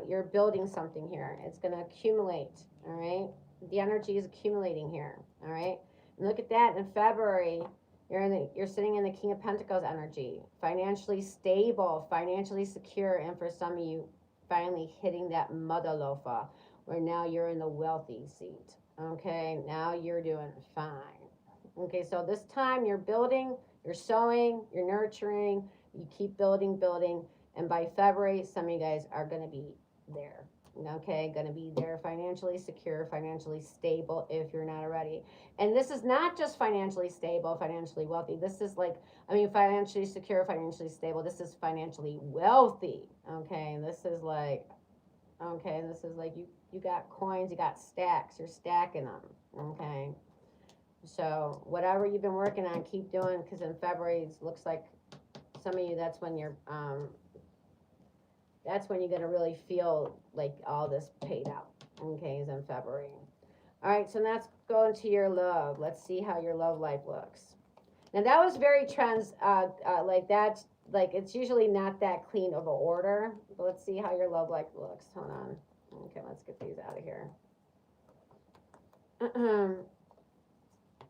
you're building something here. It's gonna accumulate, all right? The energy is accumulating here, all right? And look at that in February, you're sitting in the King of Pentacles energy, financially stable, financially secure, and for some of you, finally hitting that mother lofa, where now you're in the wealthy seat, okay? Now you're doing fine. Okay, so this time you're building, you're sowing, you're nurturing, you keep building, and by February, some of you guys are going to be there. Okay, going to be there, financially secure, financially stable if you're not already. And this is not just financially stable, financially wealthy. This is like, I mean, financially secure, financially stable. This is financially wealthy. Okay, this is like you got coins, you got stacks, you're stacking them. Okay. So whatever you've been working on, keep doing, because in February it looks like some of you, that's when you're gonna really feel like all this paid out. Okay, is in February. All right, so let's go into your love. Let's see how your love life looks. Now that was very like that. Like it's usually not that clean of an order. But let's see how your love life looks. Hold on. Okay, let's get these out of here.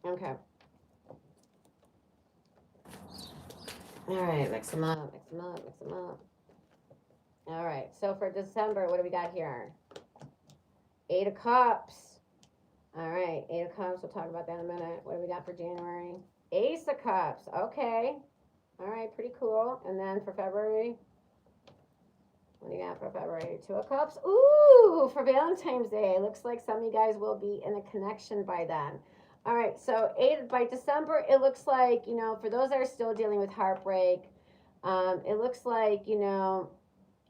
Okay. All right, mix them up. All right, so for December, what do we got here? Eight of Cups. All right, Eight of Cups. We'll talk about that in a minute. What do we got for January? Ace of Cups. Okay. All right, pretty cool. And then for February, what do you got for February? Two of Cups. Ooh, for Valentine's Day. Looks like some of you guys will be in a connection by then. All right, so by December, it looks like, you know, for those that are still dealing with heartbreak, it looks like, you know,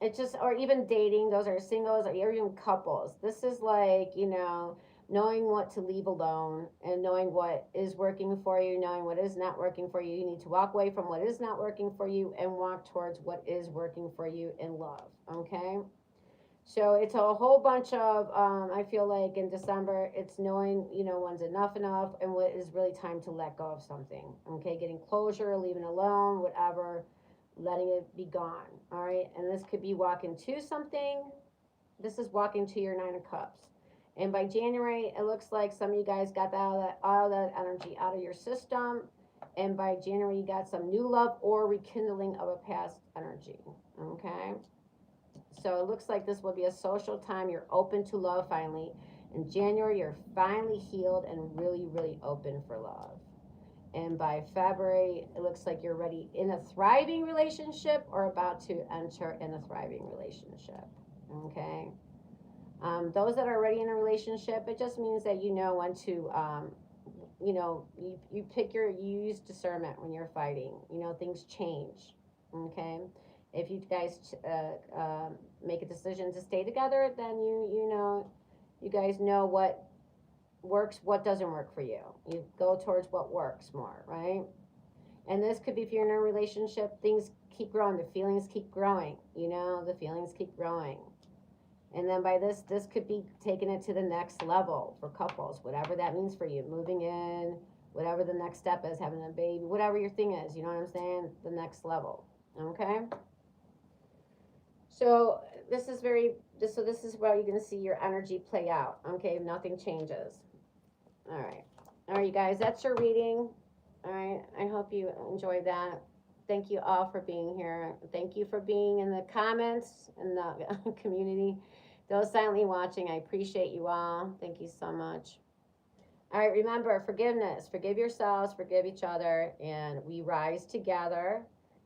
it just, or even dating, those are singles or even couples. This is like, you know, knowing what to leave alone and knowing what is working for you, knowing what is not working for you. You need to walk away from what is not working for you and walk towards what is working for you in love. Okay. So it's a whole bunch of, I feel like in December, it's knowing, you know, when's enough and what is really time to let go of something. Okay. Getting closure, leaving alone, whatever, letting it be gone. All right. And this could be walking to something. This is walking to your Nine of Cups. And by January, it looks like some of you guys got all that energy out of your system. And by January, you got some new love or rekindling of a past energy. Okay. So it looks like this will be a social time. You're open to love finally. In January, you're finally healed and really, really open for love. And by February, it looks like you're ready in a thriving relationship or about to enter in a thriving relationship. Okay. Those that are already in a relationship, it just means that you know when to, you know, you use discernment when you're fighting. You know, things change. Okay. If you guys make a decision to stay together, then you know, you guys know what works, what doesn't work for you. You go towards what works more, right? And this could be if you're in a relationship, things keep growing, the feelings keep growing, you know, the feelings keep growing. And then by this could be taking it to the next level for couples, whatever that means for you, moving in, whatever the next step is, having a baby, whatever your thing is, you know what I'm saying? The next level, okay? So this is this is where you're going to see your energy play out, okay, if nothing changes. All right, you guys, that's your reading. All right, I hope you enjoyed that. Thank you all for being here. Thank you for being in the comments and the community. Those silently watching, I appreciate you all. Thank you so much. All right, remember forgiveness. Forgive yourselves, forgive each other, and we rise together.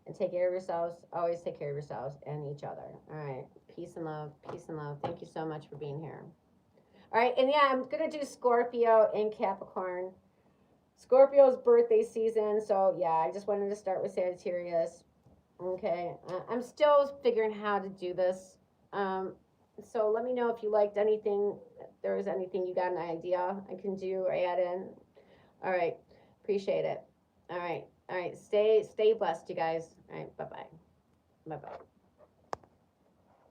And take care of yourselves. Always take care of yourselves and each other. All right, peace and love. Peace and love. Thank you so much for being here. All right, and yeah, I'm gonna do Scorpio and Capricorn. Scorpio's birthday season, so yeah, I just wanted to start with Sagittarius. Okay, I'm still figuring how to do this. So let me know if you liked anything. If there was anything you got an idea I can do or add in. All right, appreciate it. All right, stay blessed, you guys. All right, bye bye.